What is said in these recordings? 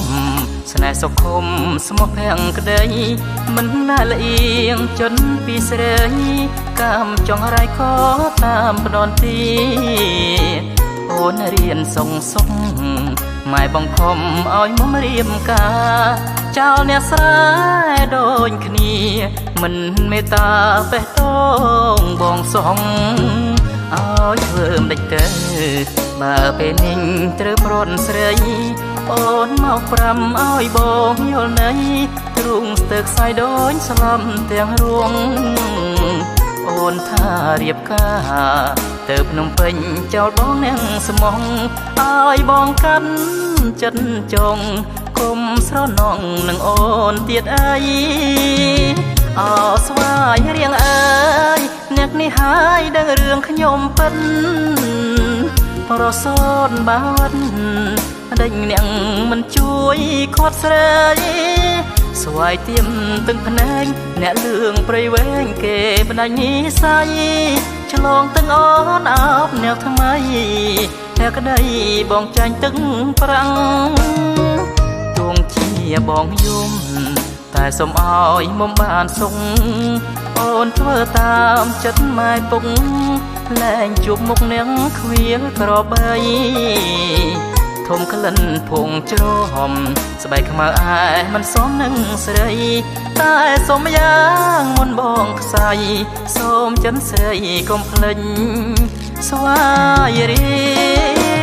มស្នេហ៍សុខុមស្មោះភាំងក្ដីមិនណាលៀងចនពីស្រីកាមចង់រាយក៏តាមផ្ដន់ទីអូនរៀនសងសុខម៉ែបង្ខំឲ្យមុំរៀមការចោលអ្នកស្រែដូចគ្នាមិនមេត្តាបេះដូងបងសងឲ្យធ្វើមិនដេចទៅបើពេលនេះត្រូវប្រន់ស្រីអូនមកប្រាំឲ្យបងយល់ន័យទ្រូងស្ទើរខ្សែដូចស្លំទាំងរួងអូនថារៀបការទៅភ្នំពេញចោលបងនាងស្មងឲ្យបងកាន់ចិត្តចងគុំស្រណងនឹងអូនទៀតអីអោស្វាយរៀងអើយអ្នកនេះហើយដឹងរឿងខ្ញុំពិតរសូនបាត់ដេញអ្នកមិនជួយខាត់ស្រីស្វាយទៀមទឹកភ្នែកអ្នកលឿងព្រៃវែងគេបណ្ដាញនិស័យឆ្លងទាំងអូនអោបអ្នកថ្មីតែក្ដីបងចាញ់ទឹកប្រាំងទួងជាបងយំតែសុំឲ្យមុំបានសុខអូនធ្វើតាមចិត្តម៉ែពុកលែងជួបមុខនាងខ្វៀលក្របីធំក្លិនភងជ្រហមស្បែកខ្មៅអែមិនសមនឹងស្រីតែសុំយ៉ាងមុនបងខ្សែសូមចិនស្រីកុំភ្លេចស្វាយរៀង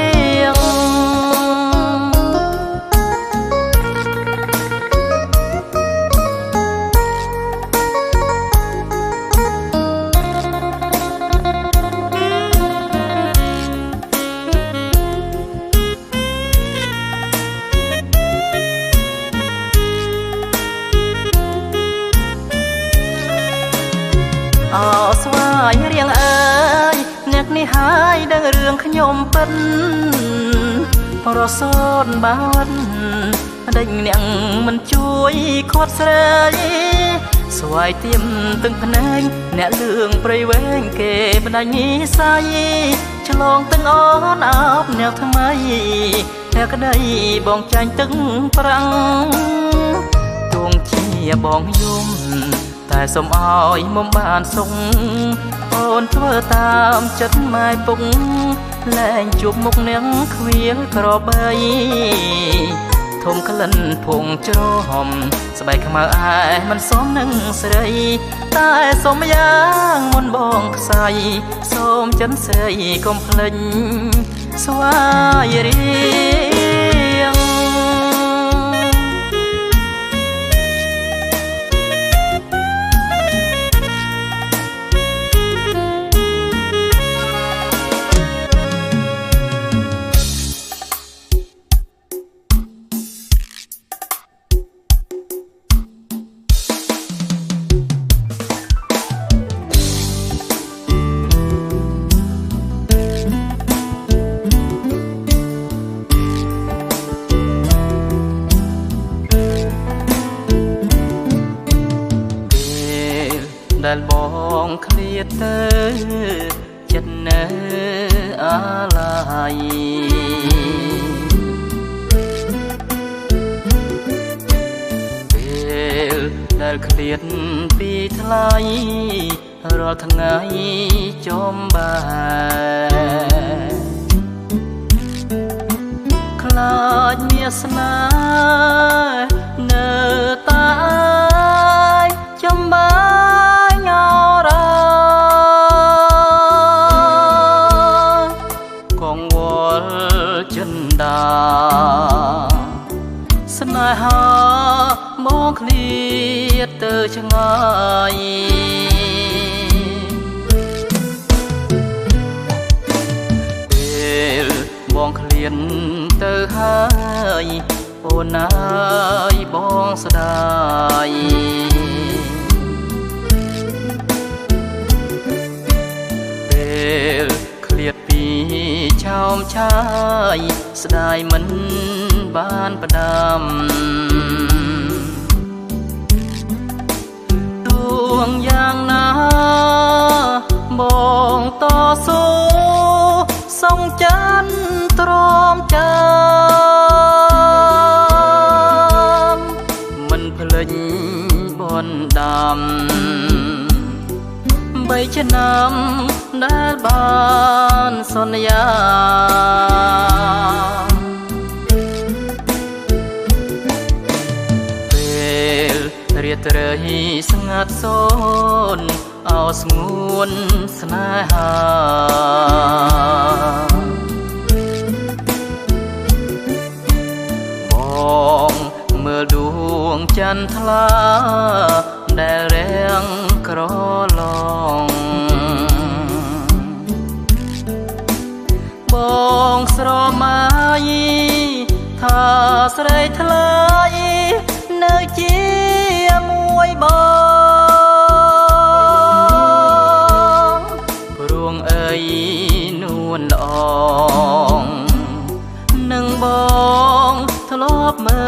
អោស្វាយរៀងអើយអ្នកនេះហើយដឹងរឿងខ្ញុំពិតរសូនបាត់ដេញអ្នកមិនជួយខាត់ស្រីស្វាយទៀមទឹកភ្នែកអ្នកលឿងព្រៃវែងគេបណ្ដាញនិស័យឆ្លងទាំងអូនអោបអ្នកថ្មីតែក្ដីបងចាញ់ទឹកប្រាំងទួងជាបងយំតែសុំឲ្យមុំបានសុខអូនធ្វើតាមចិត្តម៉ែពុកលែងជួបមុខនាងខ្វៀលក្របីធំក្លិនភងជ្រហមស្បែកខ្មៅអែមិនសមនឹងស្រីតែសុំយ៉ាងមុនបងខ្សែសូមចិនស្រីកុំភ្លេចស្វាយរៀងដែលបងឃ្លាតទៅចិត្តនៅអាឡ័យពេលដែលឃ្លាតពីថ្លៃរាល់ថ្ងៃចំបែខ្លាចមានស្នេហ៍នៅតែចំបែស្នេហាមកឃ្លាតទៅឆ្ងាយពេលបងឃ្លានទៅហើយអូនអើយបងស្ដាយពេលឃ្លាតពីឆោមឆាយស្ដាយមិនបានផ្ដាំទួងយ៉ាងណាបងតស៊ូសងចានទ្រាំចា ឆ្នាំដែលបានសន្យាពេលរាត្រីស្ងាត់សូនអោស្ងួនស្នេហាបងមើលដួងចន្ទថ្លាដែលរាំងក្រឡងបងស្រមៃថាស្រីថ្លៃនៅជាមួយបងព្រោងអីនួនល្អងនឹងបងធ្លាប់មើ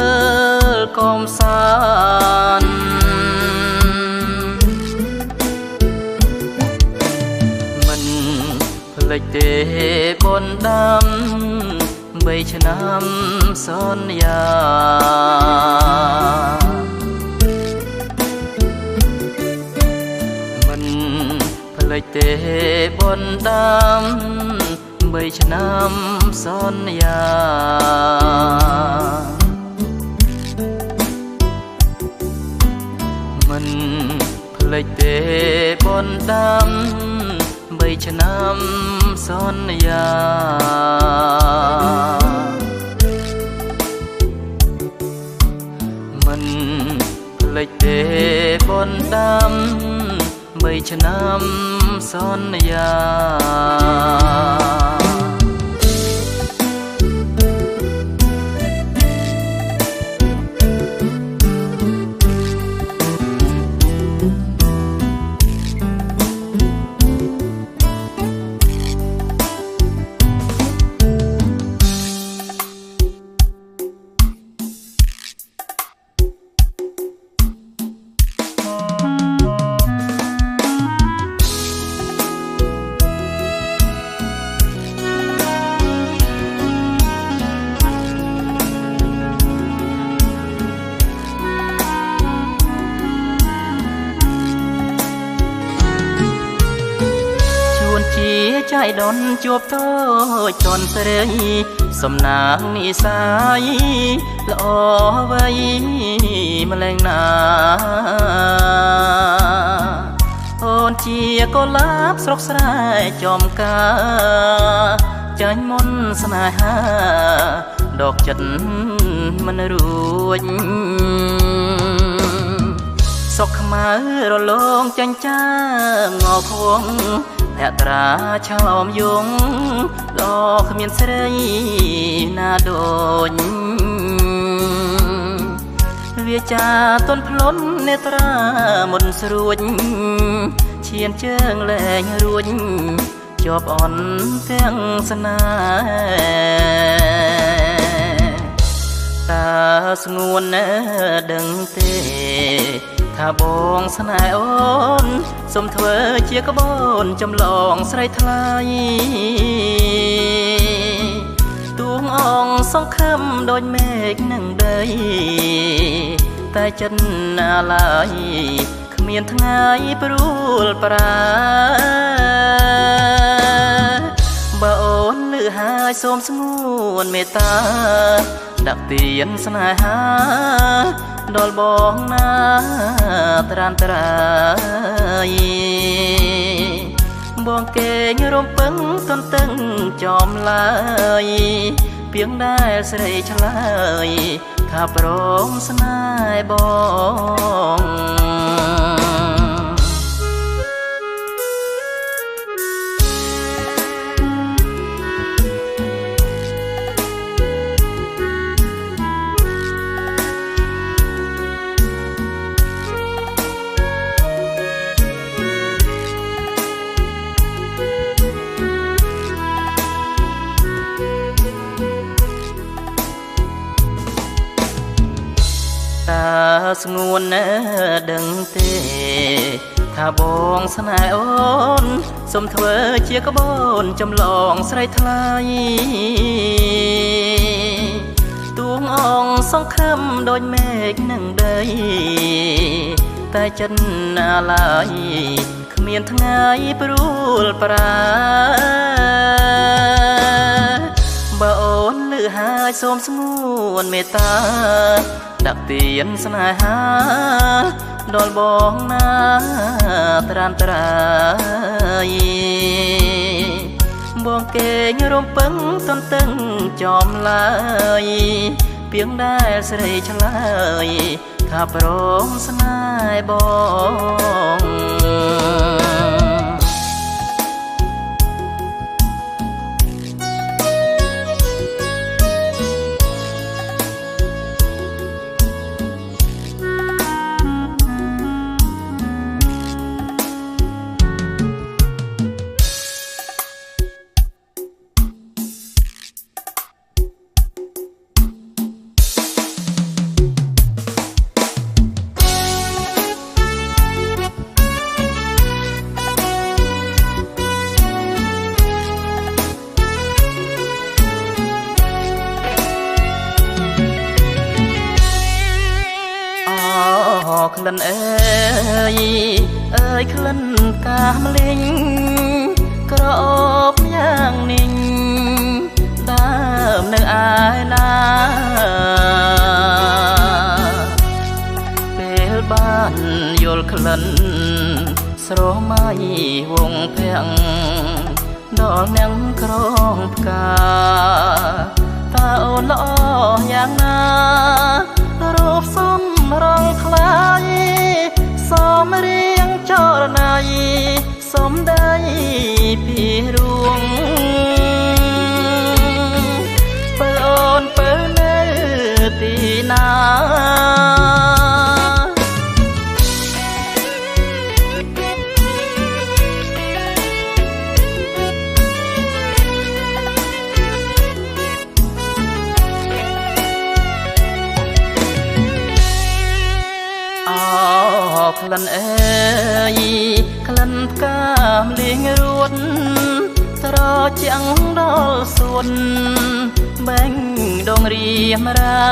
លកំសាន្តមិនភ្លេចទេបុណ្យដាំ3ឆ្នាំសន្យាមិនភ្លេចទេបុណ្យដាំ3ឆ្នាំសន្យាមិនភ្លេចទេបុណ្យដាំ3ឆ្នាំសន្យាមិនភ្លេចទេបុណ្យដាំ3ឆ្នាំសន្យាចៃដនជួបតូចចន់ស្រីសំណាងនិសាយល្អវៃម្លែងណាអូនជាកុលាបស្រុកស្រែចំការចាញ់មុនស្នេហាដកចិត្តមិនរួចសុខខ្មៅរលងចាញ់ចាងអខួងអ្នកត្រាឆោមយងលោគ្មានស្រីណាដូចវាចាទន់ភ្លន់នេត្រាមុនស្រួចឈានជើងលែងរួចជាប់អន់ទាំងស្នេហ៍តើស្ងួនណាដឹងទេថាបងស្នេហ៍អូនសុំធ្វើជាក្បូនចម្លងស្រីថ្លៃទួងអងសង្ឃឹមដូចមេឃនឹងដីតែចិត្តអាឡ័យគ្មានថ្ងៃព្រួលប្រាបើអូនលឺហើយសូមស្ងួនមេត្តាដាក់ទៀនស្នេហាដល់បងណាត្រានត្រាយបងគេងរំពឹងទន្ទឹងចំឡើយពីងដែលស្រីឆ្លើយថាព្រមស្នេហ៍បងស្ងួនណាដឹងទេថាបងស្នេហ៍អូនសុំធ្វើជាក្បូនចម្លងស្រីថ្លៃទួងអងសង្ឃឹមដូចមេឃនឹងដីតែចិត្តអាឡ័យគ្ មានថ្ងៃព្រួលប្រាបើអូនលឺហើយសូមស្ងួនមេត្តាដាក់ទៀនស្នេហាដល់បងណាត្រានត្រាយបងគេងរំពឹងទន្ទឹងចំឡើយពីងដែលស្រីឆ្លើយថាព្រមស្នេហ៍បងក្លិនអើយក្លិនកាមលិញក្រអូបយ៉ាងនេះដើមនៅឯណាពេលបានយល់ក្លិនស្រមៃវងភាំងដល់នាងក្រងផ្កាតើអូនល្អយ៉ាងណារូបសំរងថ្លៃសមរៀងចរណៃសំដីពីរួងបើអូនបើនៅទីណាក្លិនអើយក្លិនផ្កាមលៀងរួតត្រជាងដល់សួនបែងដងរៀមរា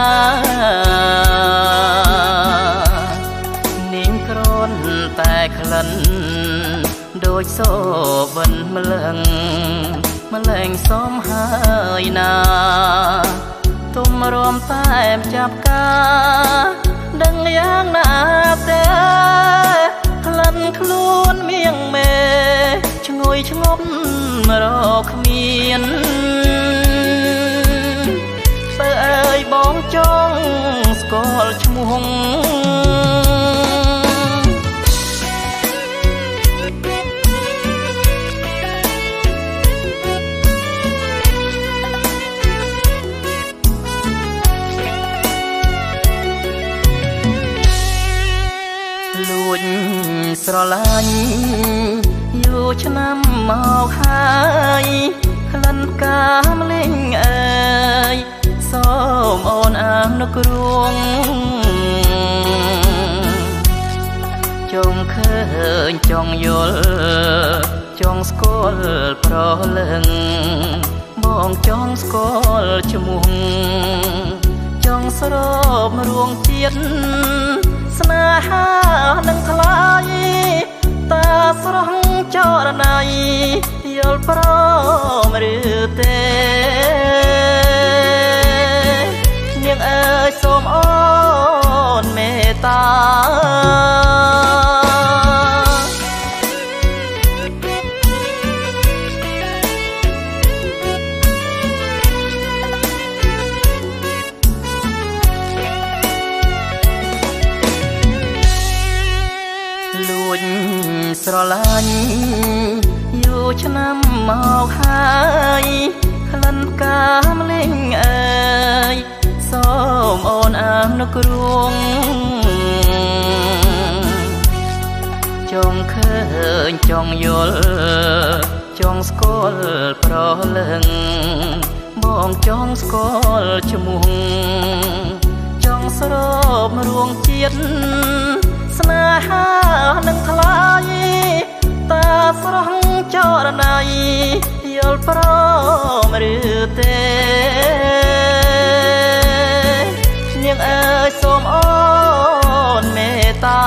នាងក្រនតែក្លិនដូចសូវិនម្លឹងម្លែងសមហើយណាទុំរំតែមចាប់កាដឹងយ៉ាងណាទេក្លិនខ្លួនមៀងមេឈ្ងុយឈ្ងប់រកគ្មានបើអើយបងចង់ស្គាល់ឈ្មោះស្រឡាញ់យូរឆ្នាំមកហើយក្លិនកាមលិញអើយសូមអូនអាននឹករួងចង់ឃើញចង់យល់ចង់ស្គាល់ប្រលឹងបងចង់ស្គាល់ឈ្មោះចង់ស្របរួងជាតិស្នេហានឹងថ្លៃតាស្រស់ចរណៃយល់ព្រមឬទេនាងអើយសូមអូនមេត្តាស្រឡាញ់យូរឆ្នាំមកហើយក្លិនកាមលិញអើយសូមអូនអាននឹករួងចង់ឃើញចង់យល់ចង់ស្គាល់ប្រលឹងបងចង់ស្គាល់ឈ្មោះចង់ស្របរួងជាតិស្នេហានឹងថ្លៃតាស្រស់ចរណៃយល់ព្រមឬទេនាងអើយសូមអូនមេត្តា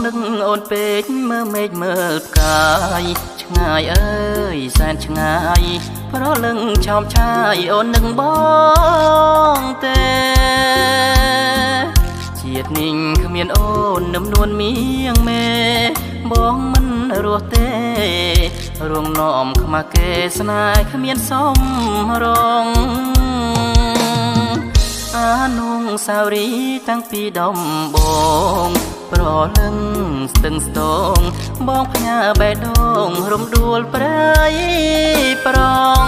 นึกโอนเป็ดเมื่อเมฆเมื่อกายช่างง่ายเอ้ยแสนช่างง่ายเพราะลึงชอบชายโอนนึกบ้องเตเจียดนิ่งขมีนโอนน้ำนวลเมียงเมบ้องมันรัวเตรวงน้อมขมาเกสนายขมีนสมรองอานุงสาวรีตั้งปีดอมบงปรอลึงสตึงสตงบองพญาใบดงรมดวลเปรยปรอง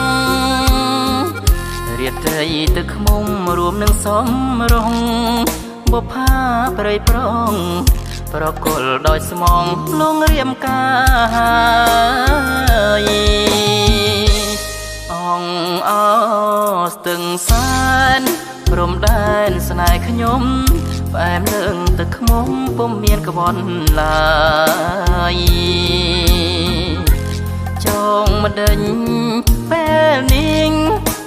เรียดใจตึกมุมรวมหนึ่งสมรงบ่พาเปรยปรองปรากฏดอยสมองลงเรียมกายอ่องอ้อสตึงสานพรมแดนสนายขยมแฝมเลื่องตึกมุมปุ่มเมียนกระบอนลายจงมาเดินแป้นิ่ง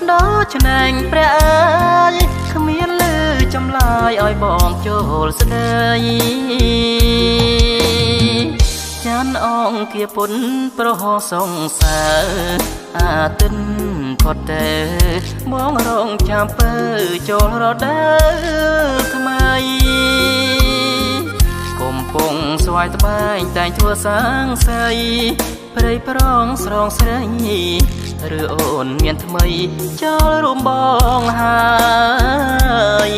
ดอชนงแปรเอ้ยขมีนลือจำลายอ้อยบองโจลเสดยจันอ่องเกียปุ่นโปรหสงสารอาตึนพอดเตมองร้องจามเปื้อโจลรอเด้อทำไมกลมปงสวายตะบายแต่งทั่วสางใสเปรยปรองสรองเสยหรือโอนเมียนทำไมโจลรวมบองหาย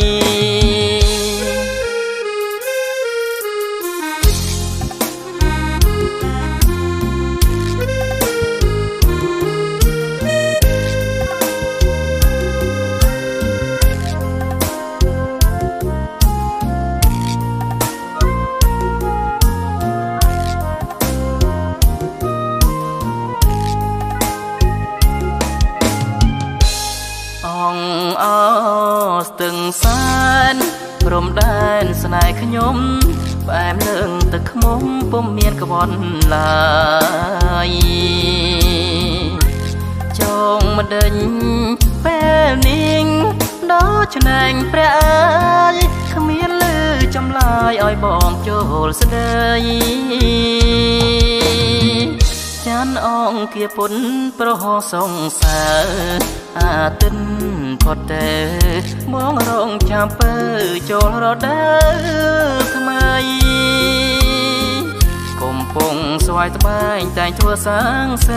สตึงสานพรมแดนสนายขยมแฝมเลื่องตึกมุมปุ่มเมียนกระบอนลายจงมาเดินแป้นิ่งดอชนงแปรเอ้ยขมีนลือจำลายอ้อยบองโจลเสดยจันอ่องเกียปุ่นโปรหสงสารอาตึนพอดเตมองร้องจามเปื้อโจลรอเด้อทำไมกลมปงสวายตะบายแต่งทั่วสางใส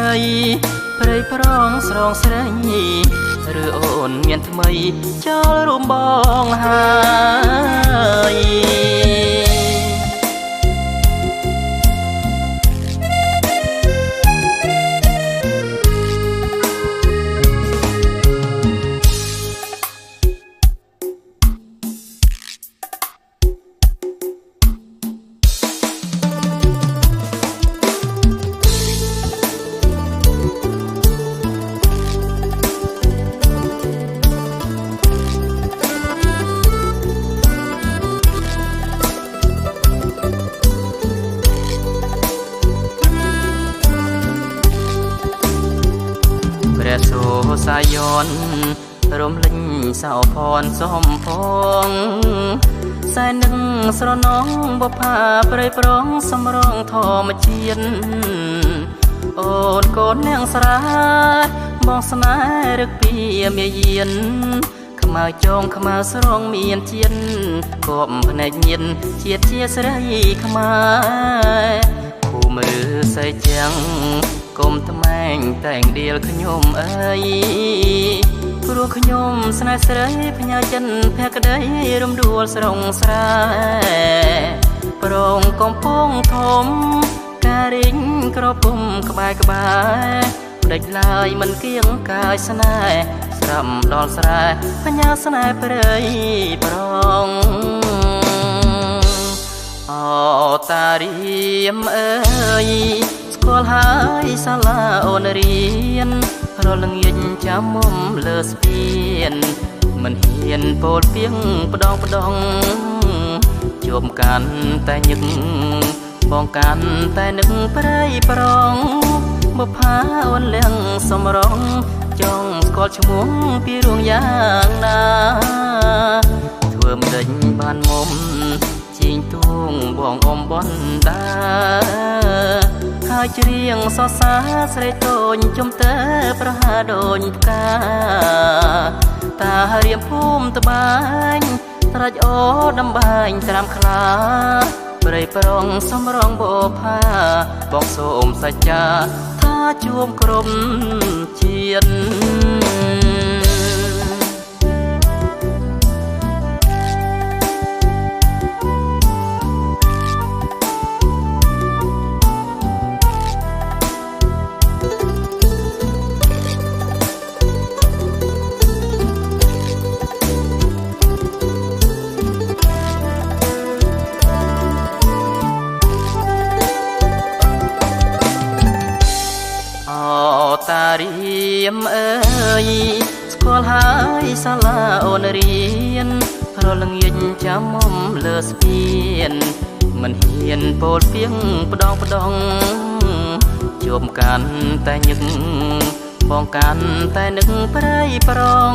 เปรยพร้องสรองเสยหรือโอนเมียนทำไมโจลรวมบองหายโซสายย้อนรมลิงสาวพรสมพงสายหนึ่งสระน้องบ่พาเปรยปรองสำรองทอมาเชียนโอนโกนแนงสระบองสนายรึกเปียเมียเย็นขมาจงขมาสรองเมียนเชียนกบพนักเย็นเชียดเชียสไรขมาคู่มือใส่จังกลมทำแมงแต่งเดียวขยมเอ้ยครัวขยมสนายสายพญาจันแพกระไดรมดวลสรงสายปรองกองพงทมการิงกระปุ่มกบายกบายเด็กลายมันเกี้ยงกายสนายสรำดอนสายพญาสนายเปรยปรองตาเรียมเอ้ยกอลหายสาลาโอนเรียนรอลังยินจำมุมเลือสเปียนมันเฮียนโปดเปียงปดองจมกันแต่ยึกป้องกันแต่นึกไปได้ปรองบ่พาวันเลี้ยงสมรองจ้องกอดชมงปีรวงยางนาทั่วมเดินบ้านมุมจิง ងទួងបងអមបនដាហើយច្រៀងសរសើរស្រីតូនជុំតើប្រហាដូចផ្កាតារៀមភូមិត្បាញត្រាច់អូដំបាញត្រាំខ្លាព្រៃប្រងសំរងបោផាបងសូមសច្ចាថាជួមក្រុមជាតិតារៀមអើយស្គាល់ហើយសាលាអូនរៀនរលងាញចាំមុំលើស្ពានមិនហ៊ានពោលពីងផ្ដងជួបកាន់តែញឹកបងកាន់តែនឹកប្រៃប្រង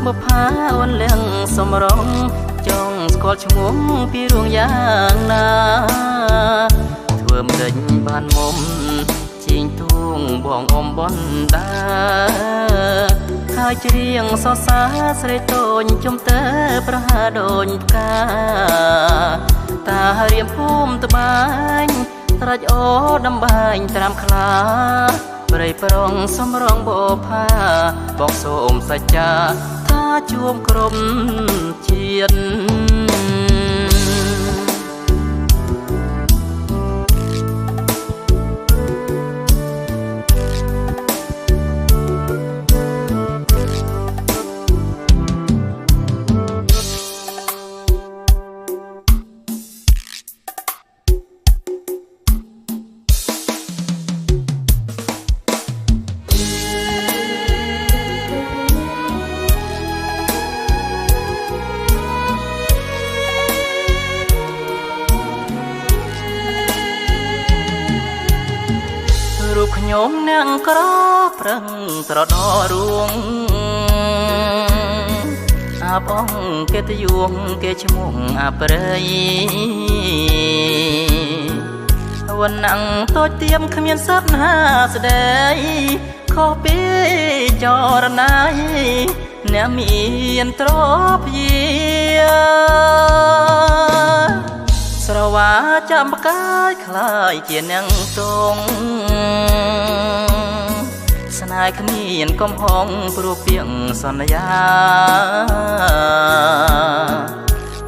មកផាអូនលៀងសំរងចង់ស្គាល់ឈ្មោះពីរួងយ៉ាងណាធ្វើមិនដេញបានមុំជីងទួងបងអមបនដាហើយច្រៀងសរសើរស្រីតូនជុំតើប្រហាដូចផ្កាតារៀមភូមិត្បាញត្រាច់អូដំបាញត្រាំខ្លាព្រៃប្រងសំរងបោផាបងសូមសច្ចាថាជួមក្រុមជាតិរូបខ្ញុំនាងក្រប្រឹងត្រដរួងអាបងគេតយួងគេឈ្មោះអាប្រៃវណ្ណតូចទៀមគ្មានសត្វហាស្ដីខុសពីចរណៃអ្នកមានទ្រព្យស្រវាចាំផ្កាយคล้ายជានាងទងស្នេហ៍គ្មានកំហងព្រោះពាក្យសន្យា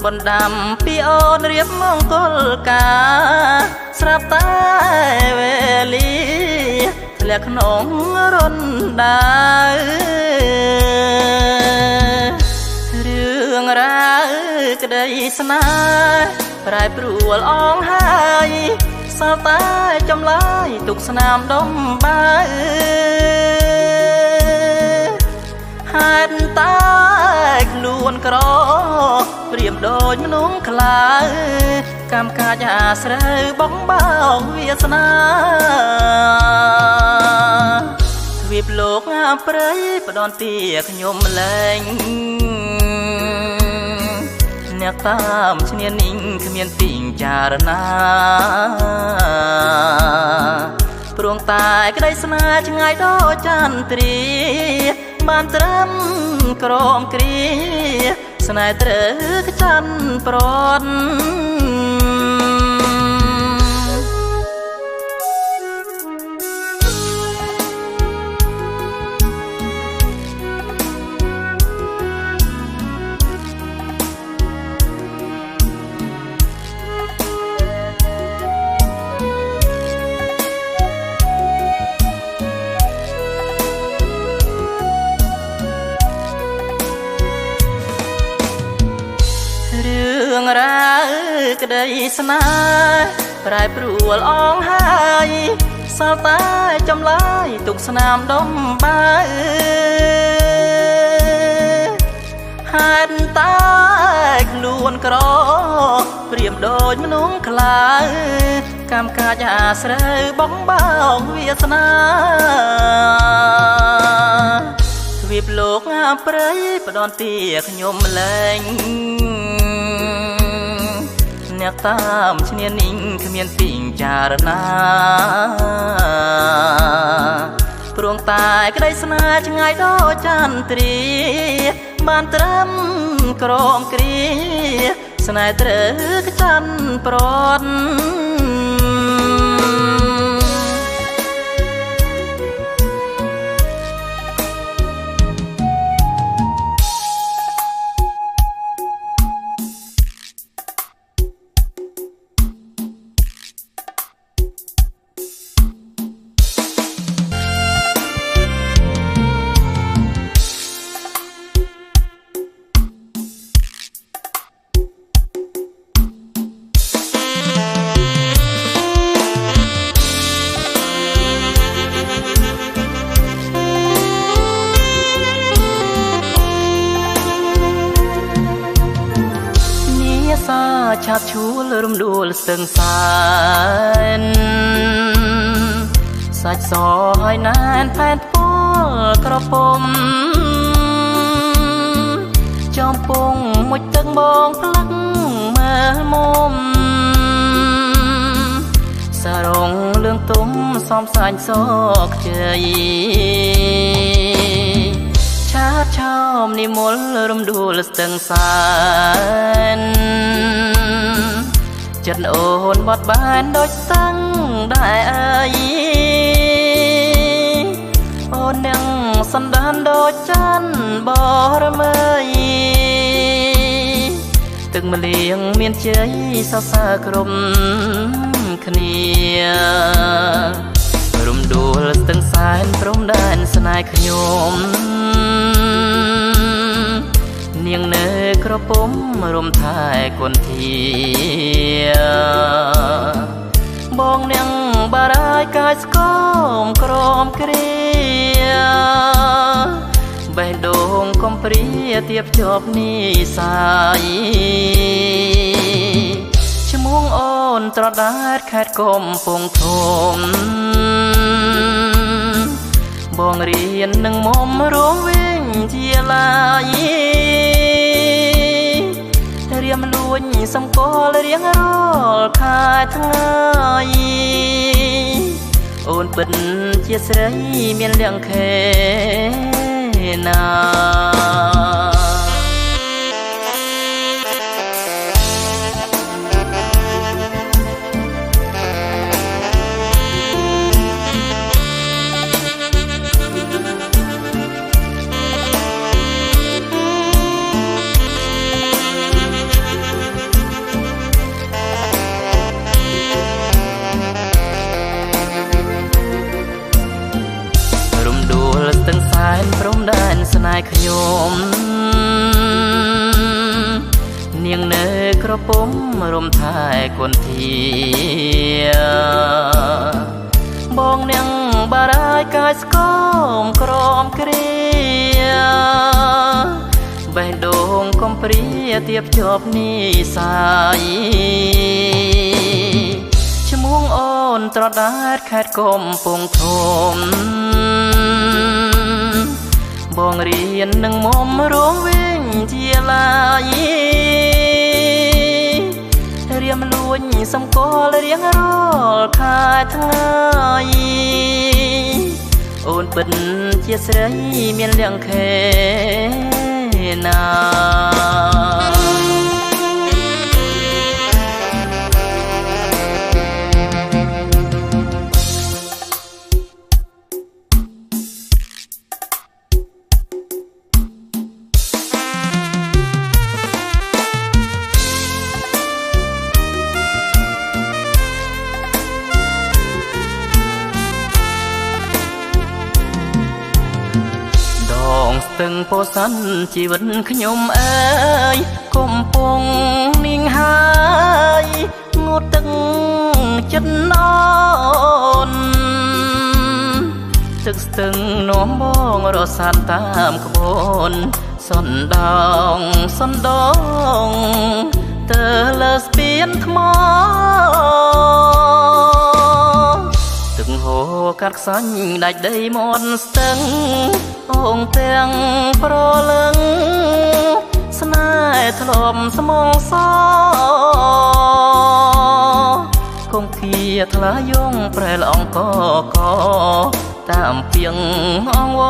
បណ្ដាំពីអូនរៀបមង្គលការស្រាប់តែវេលាធ្លាក់ក្នុងរនដារឿងរ៉ាវក្តីស្នេហ៍ប្រែប្រួលអងហើយសល់តែចម្លើយទុកស្នាមដុំបើហេតុតែខ្លួនក្រព្រៀមដូចមនុស្សខ្លាកម្មកាចអាស្រូវបងបោកវាសនាទ្វីបលោកអាប្រៃផ្ដន់ទាខ្ញុំលែងអ្នកតាមឈ្នានីងគ្មានពីងចារណាព្រោះតែក្តីស្នេហ៍ឆ្ងាយដូចចន្ទ្រាបានត្រឹមក្រមគ្រាស្នេហ៍ត្រូវច័ន្ទប្រត់ រឿងរ៉ាវក្តីស្នេហ៍ប្រែប្រួលអងហើយសល់តែចម្លើយទុកស្នាមដុំបើហេតុតែខ្លួនក្រព្រៀមដូចមនុស្សខ្លាកម្មកាចអាស្រូវបងបោកវាសនាទ្វីបលោកអាប្រៃផ្ដន់ទាខ្ញុំលែង អ្នកតាមឈ្នានីងគ្មានពីងចារណាព្រោះតែក្តីស្នេហ៍ឆ្ងាយដល់ចន្ទ្រាបានត្រឹមក្រងគ្រាស្នេហ៍ត្រូវខ្ចាន់ប្រត់ ឆាបឈួលរំដួលស្ទឹងសែនសាច់សហើយណែនផែនពលក្រពុំចំពងមួយទឹកបងផ្លាក់មើលមុំសារងលឿងទុំសំសាញ់សកជ័យឆាបឆោមនិមលរំដួលស្ទឹងសែនចិត្តអូនបត់បានដូចស្ទឹងដែរអើយអូននឹងសន្តានដូចច័ន្ទបរមីទឹកម្លៀងមានជ័យសរសើរក្រុមគ្នារំដួលស្ទឹងសែនព្រំដែនស្នេហ៍ខ្ញុំនាងនៅក្រពុំរំថែគុនធាបងនាងបារាយកាយស្គមក្រមគ្រាបេះដូងកំព្រាទៀបជាប់និសាយឈ្មោះអូនត្រដែតខេត្តកំពង់ធំបងរៀននឹងមុំរួមវិញជាឡាយរៀមលួញសំកលរៀងរាល់ខែថ្ងៃអូនពិតជាស្រីមានលៀងខេណាទឹងសែនព្រំដែនស្នេហ៍ខ្ញុំនាងនៅក្រពុំរំថែគុនធាបងនាងបារាយកាយស្គមក្រមគ្រាបេះដូងកំព្រាទៀបជាប់និសាយឈ្មោះអូនត្រដែតខេត្តកំពង់ធំបងរៀននឹងមុំរួមវិញជាឡាយរៀមលួញសំកលរៀងរាល់ខែថ្ងៃអូនពិតជាស្រីមានលៀងខេណា ស្ទឹងពោធិ៍សាត់ជីវិតខ្ញុំអើយកំពុងនាងហើយងូតទឹកចិត្តអូនទឹកស្ទឹងនាំបងរសាត់តាមក្បូនសណ្ដោងសណ្ដងទៅលើស្ពានថ្មទឹកហូរកាត់ខ្សាញ់ដាច់ដីមាត់ស្ទឹងអូងទាំងប្រលឹង ស្នេហ៍ធ្លាប់ស្មងសគង់គៀថ្លាយងប្រែលអង្គកតាមពីងអងវ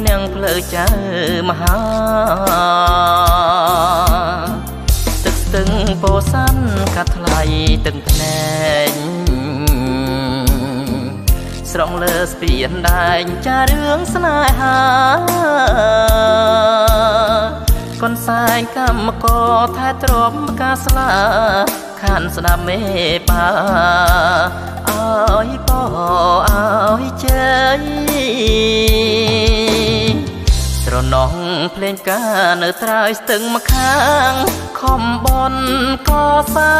នាងភ្លើចៅមហាទឹកស្ទឹងពោធិ៍សាត់កាត់ថ្លៃទឹកភ្នែកស្រង់លើស្ពានដែងចារឿងស្នេហាកូនសែងកម្មករថែទ្រាំការស្លាខានស្ដាប់មេបាអើយពោអើយជ័យស្រណោះភ្លេងការនៅត្រើយស្ទឹងម្ខាងខំបនកសា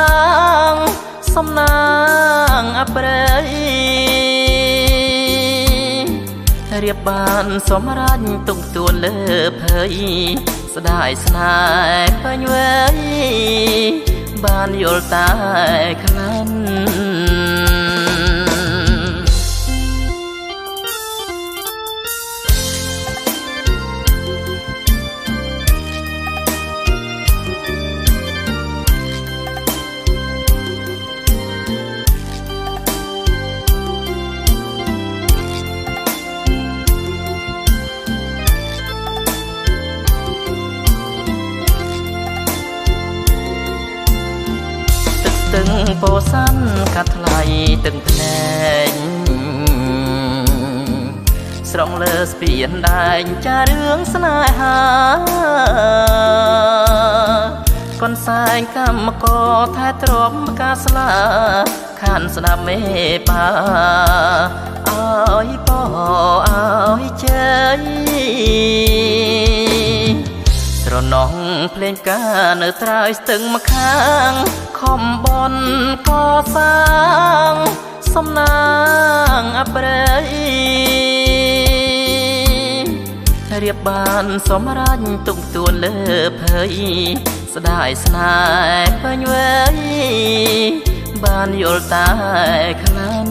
ងសំណាងអប្រិយរៀបបានសម្រេចទុកទួលលើភ័យស្ដាយស្នេហ៍ពេញវ័យបានយល់តែខ្លាំងទឹកពោធិ៍សាត់កាត់ថ្លៃទឹកភ្នែកស្រង់លើស្ពានដែងចារឿងស្នេហាកូនសែងកម្មករថែទ្រាំការស្លាខានស្ដាប់មេបាអើយពោអើយជ័យស្រណោះភ្លេងការនៅត្រើយស្ទឹងម្ខាងខំបនកសាងសំណាងអប្រិយរៀបបានសម្រេចទុកទួលលើភ័យស្ដាយស្នេហ៍ពេញវ័យបានយល់តែខ្លាំង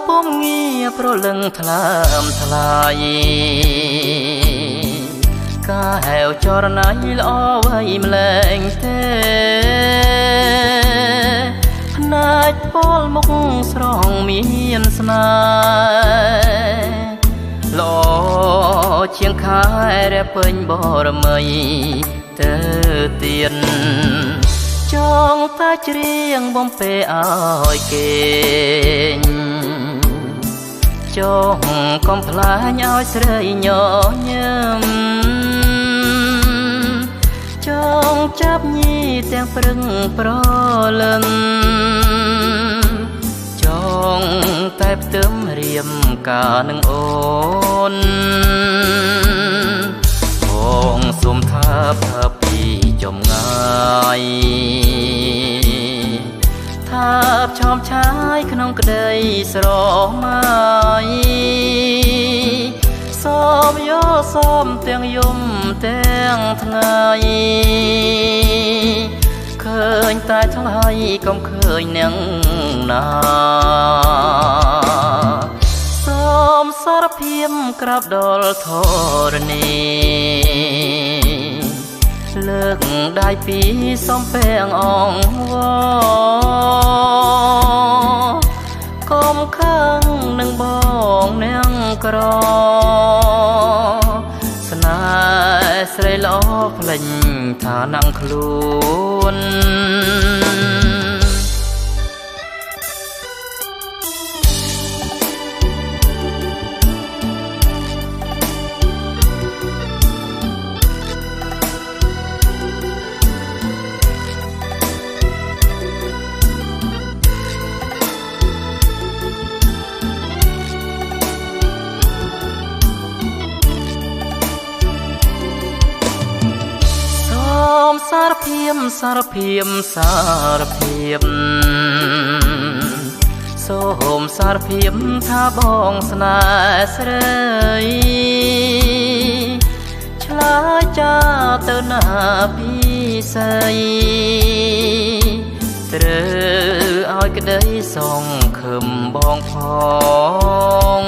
ពុំងារប្រលឹងថ្លើមថ្លៃការហែវចរណៃល្អវៃម្លែងទេភ្នែកពលមុខស្រងមានស្នេហ៍ល្អជាងខែរែពេញបរមីទៅទៀនចងតែច្រៀងបំពេឲ្យគេចងកុំខ្លាញឲ្យស្រីញញឹមចងចាប់ញីទាំងព្រឹងប្រលឹងចងតែផ្ទឹមរៀមការនឹងអូនបងសុំថាភើបពីចំងាយថាបឆោមឆាយក្នុងក្តីស្រមៃសូមយកសូមទាំងយំទាំងថ្ងៃឃើញតែថ្លៃកុំឃើញនាងណាសូមសារភាពក្រាបដល់ធរណីលើកដៃពីសំពេងអងវកុំខឹងនឹងបងនាងក្រស្នេហ៍ស្រីល្អភ្លេចថានឹងខ្លួន សារភាពសារភាពសារភាពសូមសារភាពថាបងស្នេហ៍ស្រីឆ្លើយចាទៅណាពីស្រីត្រូវឲ្យក្តីសង្ឃឹមបងផង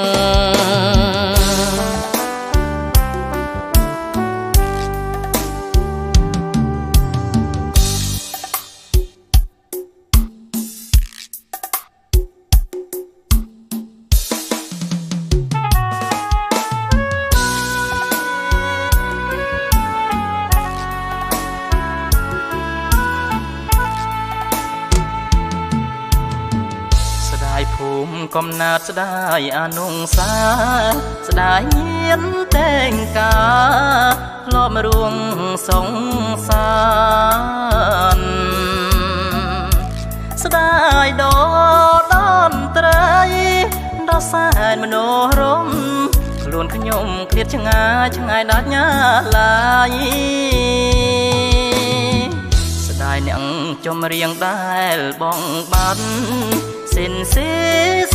ភូមិកំណើតស្ដាយអនុងសាស្ដាយញៀនតែងកាលបរួងសងសានស្ដាយដល់ដនត្រីដល់សែនមនោរមខ្លួនខ្ញុំឃ្លាតឆ្ងាយឆ្ងាយដាច់ញ៉ាឡាយស្ដាយអ្នកចំរៀងដែលបងបាត់សិនសេ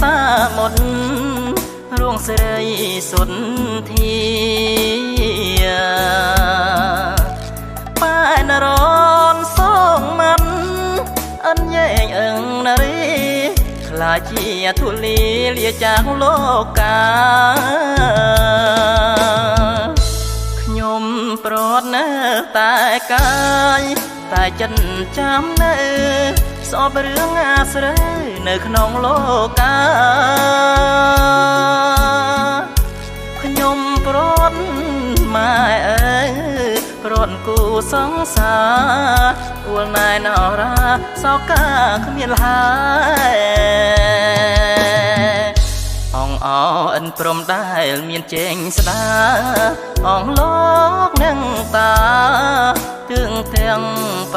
សាមុនរួងសេរីសុនធាប៉ែនរនសងមិនអិនយែងអឹងនារីខ្លាចជាធូលីលាចាងលោកកាខ្ញុំប្រត់នៅតែកាយតែចិត្តចាំនៅស្អប់រឿងអាស្រីនៅក្នុងលោកកាខ្ញុំប្រត់ម៉ែអើយប្រត់គូសង្សារអួលណែនអរាសោកាគ្មានហើយអងអអិនព្រមដែលមានជេងស្ដាអងលោកនឹងតាទឿងទាំង8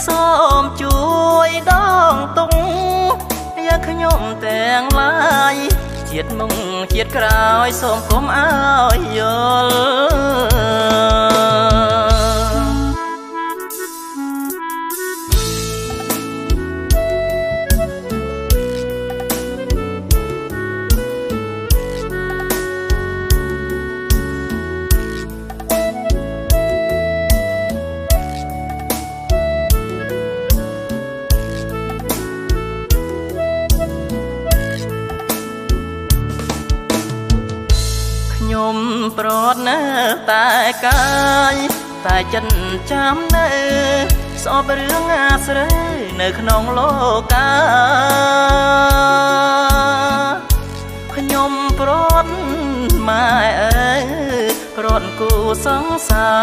សូមជួយដងតុងយ៉ាងខ្ញុំទាំងឡាយជាតិមុងជាតិក្រោយសូមកុំអើយយល់ខ្ញុំប្រត់នៅតែកាយតែចិត្តចាំនៅស្អប់រឿងអាស្រីនៅក្នុងលោកកាខ្ញុំប្រត់ម៉ែអើយប្រត់គូសង្សារ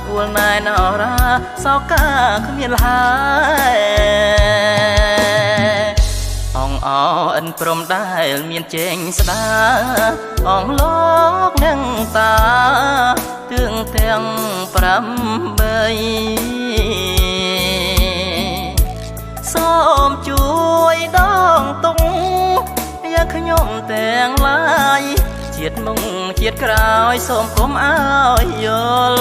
អួលណែនអរាសោកាគ្មានហើយអងអអិនព្រមដែលមានជេងស្ដាអងលោកនឹងតាទឿងទាំង8សូមជួយដងតុងយ៉ាងខ្ញុំទាំងឡាយជាតិមុងជាតិក្រោយសូមកុំអើយយល់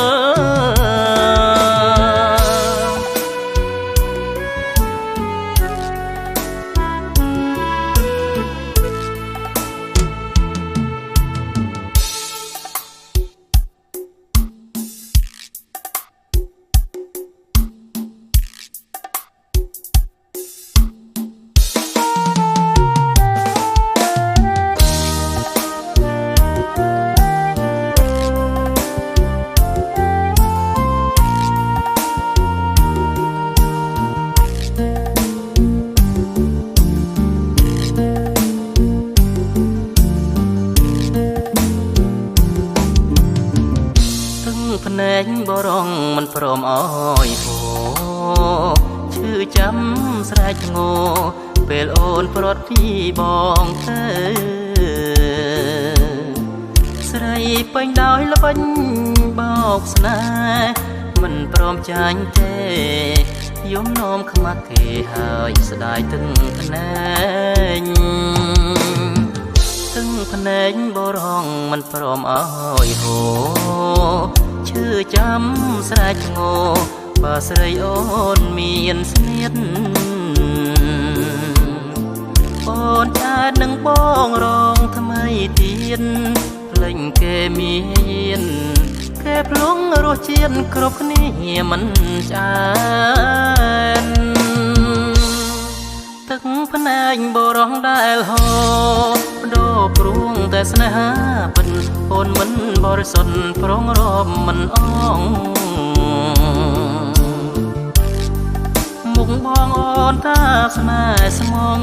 ភ្នែកបរងមិនព្រមអើយហូឈឺចាំស្រែកងោពេលអូនប្រត់ពីបងទៅស្រីពេញដោយល្បិញបោកស្នេហ៍មិនព្រមចាញ់ទេយំនោមខ្មាស់គេហើយស្ដាយទឹកភ្នែក ទឹងភ្នែកបរងមិនព្រមអើយហូឈឺចាំស្រែកងោបើស្រីអូនមានស្នៀតអូនអាចនឹងបងរងថ្មីទៀតភ្លេចគេមានគេភ្លុងរសជាតិគ្រប់គ្នាមិនឆ្អែតទឹកភ្នែកបរងដែលហូរដូរព្រួងតែស្នេហាពិនអូនមិនបរិសុទ្ធប្រងរំមិនអងមុខបងអូនថាស្នេហ៍ស្មង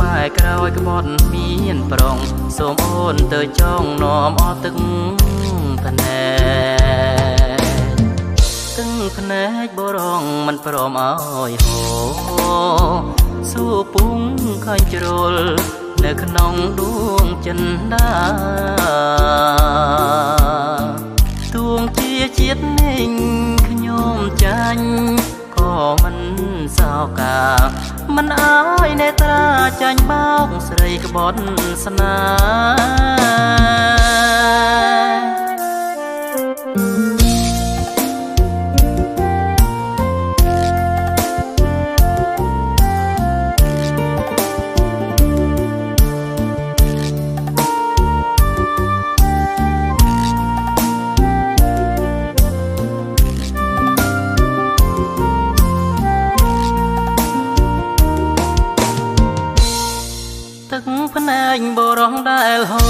បែរក្រោយក្បត់មានប្រងសូមអូនទៅចងនាំអស់ទឹកភ្នែកទឹកភ្នែកបរងមិនព្រមអើយហូសួរពុងឃើញជ្រុលនៅក្នុងដួងចិនដាទួងជាជាតិនេះខ្ញុំចាញ់ក៏មិនសោកាមិនអើយនេត្រាចាញ់បោកស្រីក្បត់ស្នាទឹកភ្នែកបរងដែលហូ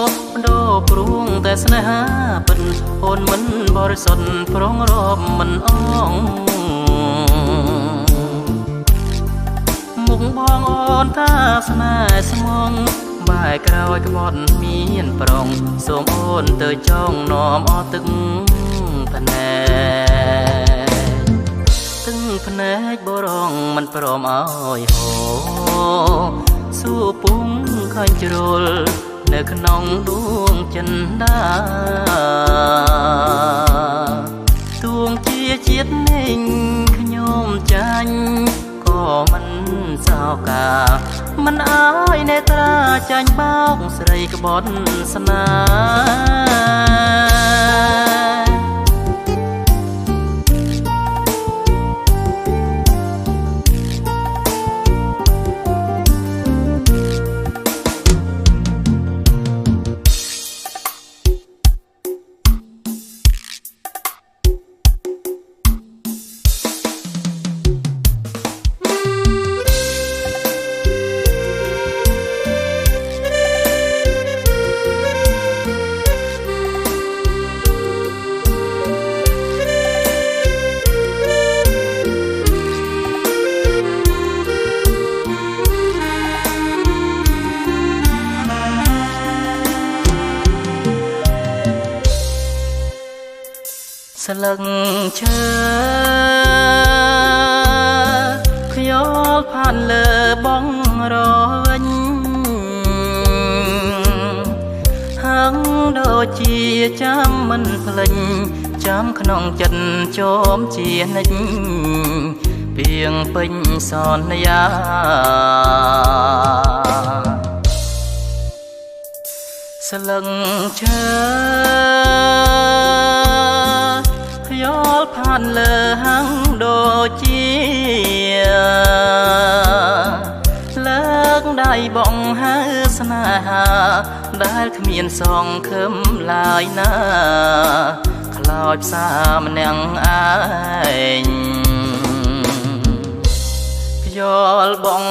រដូរព្រួងតែស្នេហាពិនអូនមិនបរិសុទ្ធប្រងរំមិនអងមុខបងអូនថាស្នេហ៍ស្មងបែរក្រោយក្បត់មានប្រងសូមអូនទៅចងនាំអស់ទឹកភ្នែកទឹកភ្នែកបរងមិនព្រមអើយហូសួរពុំឃើញជ្រុលនៅក្នុងដួងចិនដាទួងជាជាតិនេះខ្ញុំចាញ់ក៏មិនសោកាមិនអើយនេត្រាចាញ់បោកស្រីក្បត់ស្នាស្លឹកឈើខ្យល់ផាត់លើបងរវិញហឹងដូចជាចាំមិនភ្លេចចាំក្នុងចិត្តជោមជានិច្ចពីងពេញសន្យាស្លឹកឈើខ្យល់ផាត់លើហាំងដូចជាលើកដៃបងហើស្នេហាដែលគ្មានសងខឹមឡើយណាខ្លោចផ្សាម្នាក់ឯងខ្យល់បង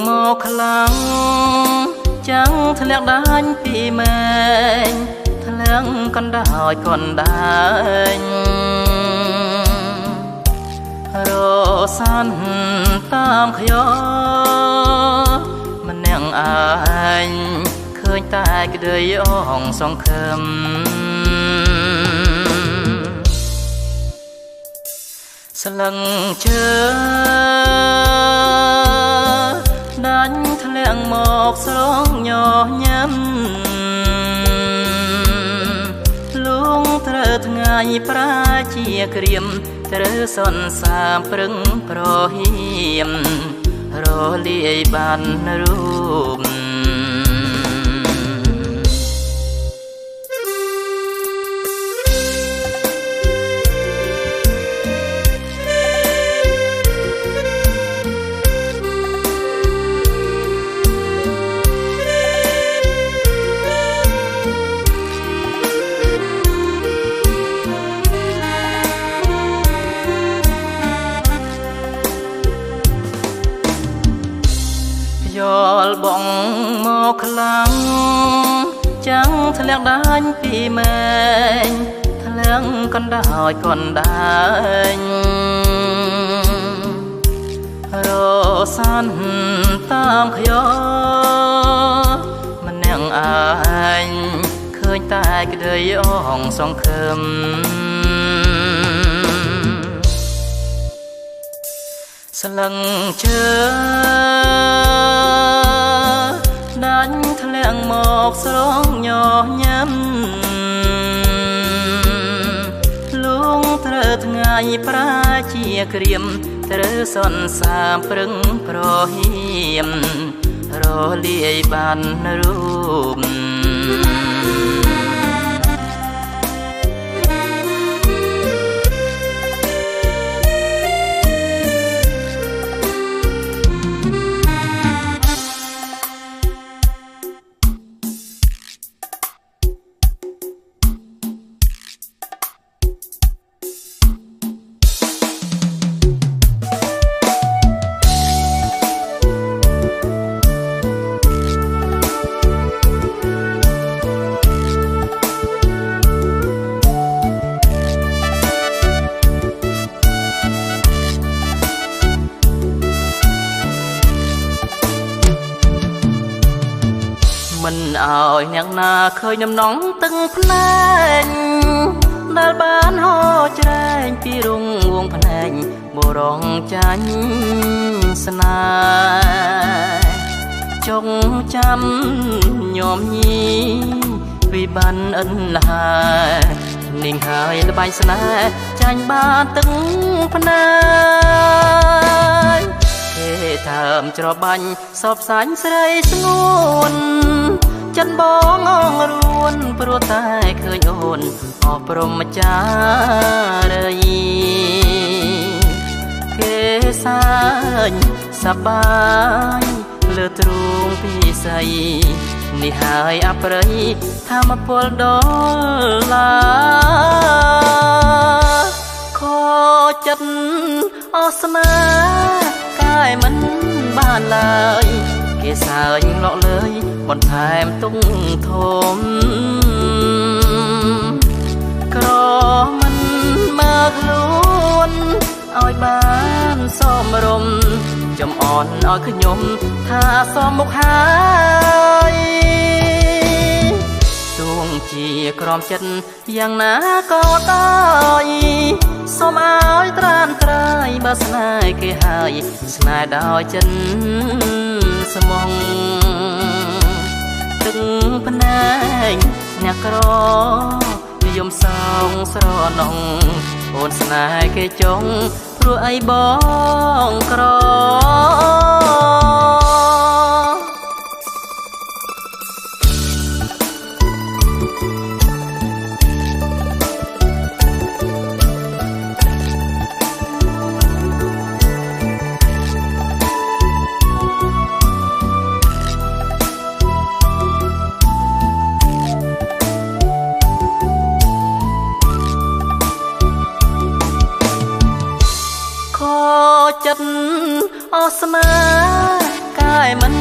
មកខ្លាំងចាំងធ្លាក់ដាច់ពីមែងធ្លាក់កណ្ដោយកណ្ដាញរសានតាមខ្យល់ម្នាក់ឯងឃើញតែក្តីអងសង្ឃឹមស្លឹងឈើដាច់ធ្លាក់មកស្រងញញឹមលួងត្រូវថ្ងៃប្រាជាក្រៀមត្រូវសន្សាប្រឹងប្រហៀមរលាយបានរូប យល់បងមកខ្លាំងចាំងធ្លាក់ដាញ់ពីមែងធ្លាក់កណ្ដោយកណ្ដាញរសានតាមខ្យល់ម្នាក់អញឃើញតែក្តីអងសង្ឃឹមស្លឹងឈើដាច់ធ្លាក់មកស្រងញញឹមលងត្រូវថ្ងៃប្រាជាក្រៀមត្រូវសន្សាព្រឹងប្រហៀមរលាយបានរូបមិនអើយអ្នកណាឃើញដំណងទឹងភ្នែកដែលបានហោច្រែងពីរងវងភ្នែកបរងចាញ់ស្នេហ៍ចុងចាំញោមញីវិបានអិនឡានាងហើយល្បែងស្នេហ៍ចាញ់បានទឹងភ្នែកគេថាមច្របាញ់សពសាញ់ស្រីស្ងួនចិនបងអងរួនព្រោះតែឃើញអូនអស់ព្រមចារីគេសាញ់សបាយលើទ្រូងពិស័យនេះហើយអប្រិយធម្មពលដល់ឡាខចិត្តអស្នាកាយមិនបានឡើយគេសើញលក់លើយបន្ថែមទុកធំក្រមិនមើលខ្លួនឲ្យបានសមរម្យចំអន់ឲ្យខ្ញុំថាសមមុខហើយទួងជាក្រំចិត្តយ៉ាងណាក៏ដោយសូមឲ្យត្រានត្រើយបើស្នេហ៍គេហើយស្នេហ៍ដោយចិនស្មងទឹកភ្នែកអ្នកក្រនិយមសងស្រណងអូនស្នេហ៍គេចង់ព្រោះអីបងក្រ ចិត្តអស្នាកាយមិន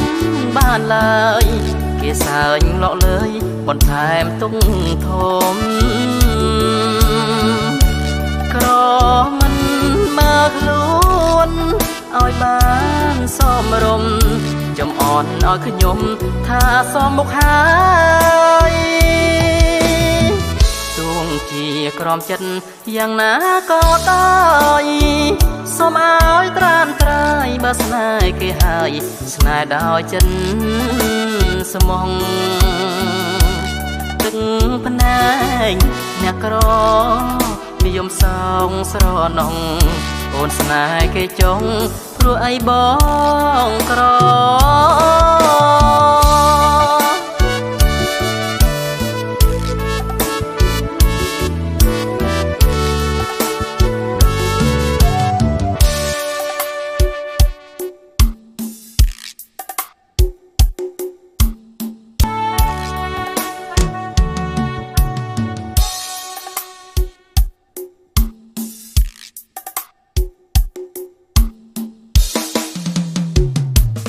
បានឡើយគេសើញលក់លើយបន្ថែមទុកធំក្រមិនមើលខ្លួនឲ្យបានសមរម្យចំអន់ឲ្យខ្ញុំថាសមមុខហើយទួងជាក្រំចិត្តយ៉ាងណាក៏ដោយសូមឲ្យត្រានត្រើយបើស្នេហ៍គេហើយស្នេហ៍ដោយចិនស្មងទឹកភ្នែកអ្នកក្រនិយមសងស្រណងអូនស្នេហ៍គេចង់ព្រោះអីបងក្រ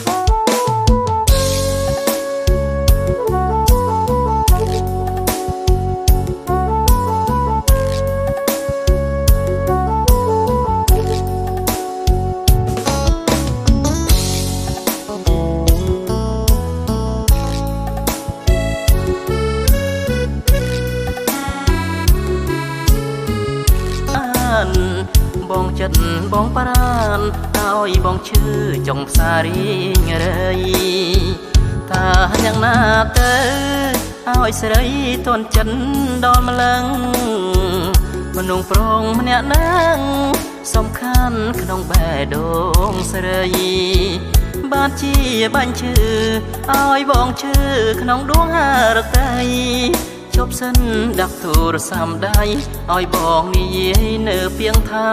Hãy បងប្រានឲ្យបងឈឺចុងផ្សាររៀងរៃថាយ៉ាងណាទៅឲ្យស្រីទន់ចិនដល់ម្លឹងមនុស្សប្រុងម្នាក់នឹងសំខាន់ក្នុងបេះដូងស្រីបានជាបាញ់ឈឺឲ្យបងឈឺក្នុងដួងហារតីជប់សិនដាក់ទូរស័ព្ទដៃឲ្យបងនិយាយនៅពាងថា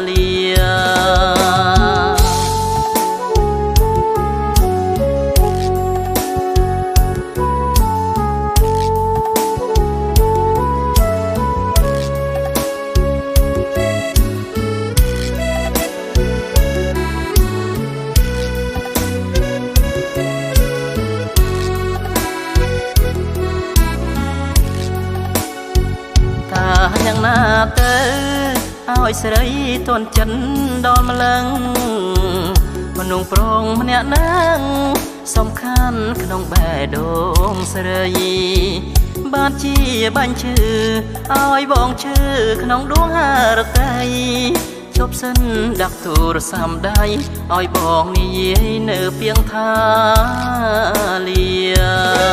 លាយ៉ាងណាទៅឲ្យស្រីទន់ចិនដល់ម្លឹងមនុស្សប្រុងម្នាក់នឹងសំខាន់ក្នុងបេះដូងស្រីបានជាបាញ់ឈឺឲ្យបងឈឺក្នុងដួងហារតីជប់សិនដាក់ទូរស័ព្ទដៃឲ្យបងនិយាយនៅពាងថាលា